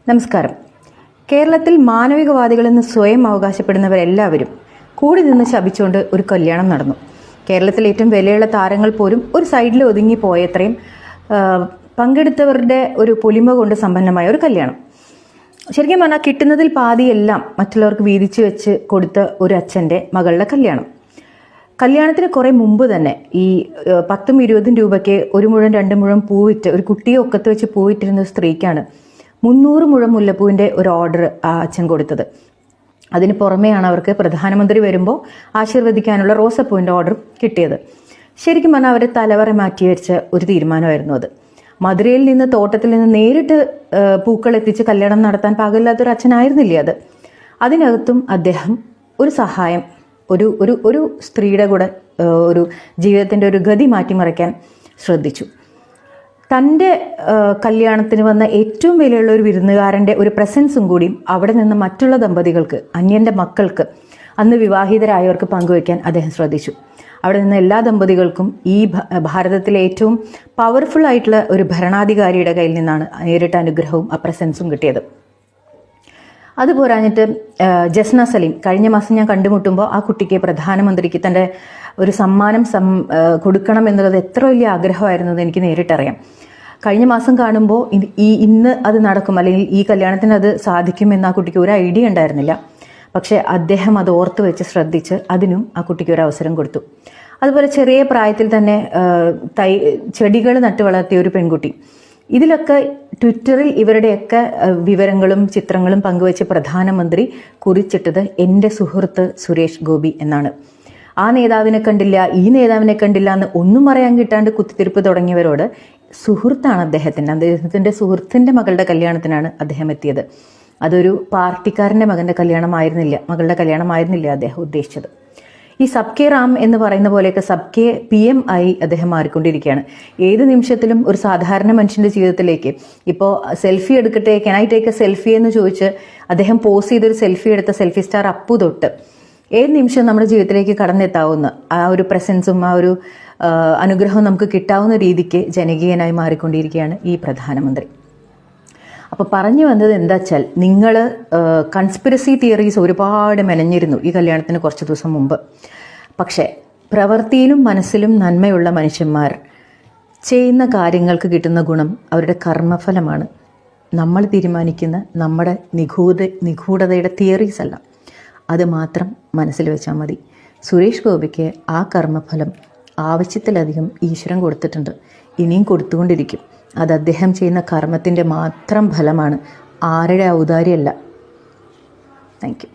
നമസ്കാരം. കേരളത്തിൽ മാനവികവാദികളെന്ന് സ്വയം അവകാശപ്പെടുന്നവരെല്ലാവരും കൂടി നിന്ന് ശപിച്ചുകൊണ്ട് ഒരു കല്യാണം നടന്നു. കേരളത്തിലെ ഏറ്റവും വിലയുള്ള താരങ്ങൾ പോലും ഒരു സൈഡിൽ ഒതുങ്ങിപ്പോയത്രയും പങ്കെടുത്തവരുടെ ഒരു പൊലിമ കൊണ്ട് സമ്പന്നമായ ഒരു കല്യാണം. ശരിക്കും പറഞ്ഞാൽ കിട്ടുന്നതിൽ പാതിയെല്ലാം മറ്റുള്ളവർക്ക് വീതിച്ചു വെച്ച് കൊടുത്ത ഒരു അച്ഛൻ്റെ മകളുടെ കല്യാണം. കല്യാണത്തിന് കുറേ മുമ്പ് തന്നെ ഈ 10-20 രൂപയ്ക്ക് 1 മുഴം 2 മുഴം പൂവിറ്റ് ഒരു കുട്ടിയെ ഒക്കത്ത് വെച്ച് പൂവിട്ടിരുന്ന സ്ത്രീക്കാണ് 300 മുഴം മുല്ലപ്പൂവിൻ്റെ ഒരു ഓർഡർ ആ അച്ഛൻ കൊടുത്തത്. അതിന് പുറമെയാണ് അവർക്ക് പ്രധാനമന്ത്രി വരുമ്പോൾ ആശീർവദിക്കാനുള്ള റോസപ്പൂവിൻ്റെ ഓർഡർ കിട്ടിയത്. ശരിക്കും പറഞ്ഞാൽ അവരെ തലവറ മാറ്റി വെച്ച ഒരു തീരുമാനമായിരുന്നു അത്. മധുരയിൽ നിന്ന് തോട്ടത്തിൽ നിന്ന് നേരിട്ട് പൂക്കൾ എത്തിച്ച് കല്യാണം നടത്താൻ പാകില്ലാത്തൊരു അച്ഛനായിരുന്നില്ലേ അത്. അതിനകത്തും അദ്ദേഹം ഒരു സഹായം ഒരു ഒരു ഒരു സ്ത്രീയുടെ കൂടെ ഒരു ജീവിതത്തിൻ്റെ ഒരു ഗതി മാറ്റിമറിക്കാൻ ശ്രദ്ധിച്ചു. തൻ്റെ കല്യാണത്തിന് വന്ന ഏറ്റവും വിലയുള്ള ഒരു വിരുന്നുകാരൻ്റെ ഒരു പ്രസൻസും കൂടി അവിടെ നിന്ന് മറ്റുള്ള ദമ്പതികൾക്ക്, അന്യൻ്റെ മക്കൾക്ക്, അന്ന് വിവാഹിതരായവർക്ക് പങ്കുവയ്ക്കാൻ അദ്ദേഹം ശ്രദ്ധിച്ചു. അവിടെ നിന്ന് എല്ലാ ദമ്പതികൾക്കും ഈ ഭാരതത്തിലെ ഏറ്റവും പവർഫുൾ ആയിട്ടുള്ള ഒരു ഭരണാധികാരിയുടെ കയ്യിൽ നിന്നാണ് നേരിട്ട് അനുഗ്രഹവും ആ പ്രസൻസും കിട്ടിയത്. അതുപോരാഞ്ഞിട്ട് ജസ്ന സലീം കഴിഞ്ഞ മാസം ഞാൻ കണ്ടുമുട്ടുമ്പോൾ ആ കുട്ടിക്ക് പ്രധാനമന്ത്രിക്ക് തൻ്റെ ഒരു സമ്മാനം കൊടുക്കണം എന്നുള്ളത് എത്ര വലിയ ആഗ്രഹമായിരുന്നത് എനിക്ക് നേരിട്ടറിയാം. കഴിഞ്ഞ മാസം കാണുമ്പോൾ ഇന്ന് അത് നടക്കും അല്ലെങ്കിൽ ഈ കല്യാണത്തിന് അത് സാധിക്കുമെന്ന് ആ കുട്ടിക്ക് ഒരു ഐഡിയ ഉണ്ടായിരുന്നില്ല. പക്ഷേ അദ്ദേഹം അത് ഓർത്ത് വെച്ച് ശ്രദ്ധിച്ച് അതിനും ആ കുട്ടിക്ക് ഒരു അവസരം കൊടുത്തു. അതുപോലെ ചെറിയ പ്രായത്തിൽ തന്നെ ചെടികൾ നട്ടു വളർത്തിയ ഒരു പെൺകുട്ടി. ഇതിലൊക്കെ ട്വിറ്ററിൽ ഇവരുടെയൊക്കെ വിവരങ്ങളും ചിത്രങ്ങളും പങ്കുവെച്ച് പ്രധാനമന്ത്രി കുറിച്ചിട്ടത് എൻ്റെ സുഹൃത്ത് സുരേഷ് ഗോപി എന്നാണ്. ആ നേതാവിനെ കണ്ടില്ല, ഈ നേതാവിനെ കണ്ടില്ല എന്ന് ഒന്നും പറയാൻ കിട്ടാണ്ട് കുത്തിത്തിരിപ്പ് തുടങ്ങിയവരോട് സുഹൃത്താണ് അദ്ദേഹത്തിൻ്റെ സുഹൃത്തിൻ്റെ മകളുടെ കല്യാണത്തിനാണ് അദ്ദേഹം എത്തിയത്. അതൊരു പാർട്ടിക്കാരൻ്റെ മകളുടെ കല്യാണമായിരുന്നില്ല അദ്ദേഹം ഉദ്ദേശിച്ചത്. ഈ സബ്കെ റാം എന്ന് പറയുന്ന പോലെയൊക്കെ സബ്കെ PM ആയി അദ്ദേഹം മാറിക്കൊണ്ടിരിക്കുകയാണ്. ഏത് നിമിഷത്തിലും ഒരു സാധാരണ മനുഷ്യൻ്റെ ജീവിതത്തിലേക്ക് ഇപ്പോൾ സെൽഫി എടുക്കട്ടെ, can I take A selfie എന്ന് ചോദിച്ച് അദ്ദേഹം പോസ് ചെയ്തൊരു സെൽഫി എടുത്ത സെൽഫി സ്റ്റാർ അപ്പു തൊട്ട് ഏത് നിമിഷം നമ്മുടെ ജീവിതത്തിലേക്ക് കടന്നെത്താവുന്ന ആ ഒരു പ്രസൻസും ആ ഒരു അനുഗ്രഹവും നമുക്ക് കിട്ടാവുന്ന രീതിക്ക് ജനകീയനായി മാറിക്കൊണ്ടിരിക്കുകയാണ് ഈ പ്രധാനമന്ത്രി. അപ്പോൾ പറഞ്ഞു വന്നത് എന്താ വെച്ചാൽ, നിങ്ങൾ കൺസ്പിറസി തിയറീസ് ഒരുപാട് മെനഞ്ഞിരുന്നു ഈ കല്യാണത്തിന് കുറച്ച് ദിവസം മുമ്പ്. പക്ഷേ പ്രവൃത്തിയിലും മനസ്സിലും നന്മയുള്ള മനുഷ്യന്മാർ ചെയ്യുന്ന കാര്യങ്ങൾക്ക് കിട്ടുന്ന ഗുണം അവരുടെ കർമ്മഫലമാണ്. നമ്മൾ തീരുമാനിക്കുന്ന നമ്മുടെ നിഗൂഢതയുടെ തിയറീസ് അല്ല. അത് മാത്രം മനസ്സിൽ വെച്ചാൽ മതി. സുരേഷ് ഗോപിക്ക് ആ കർമ്മഫലം ആവശ്യത്തിലധികം ഈശ്വരൻ കൊടുത്തിട്ടുണ്ട്, ഇനിയും കൊടുത്തുകൊണ്ടിരിക്കും. അത് അദ്ദേഹം ചെയ്യുന്ന കർമ്മത്തിൻ്റെ മാത്രം ഫലമാണ്, ആരുടെ ഔദാര്യമല്ല. Thank you.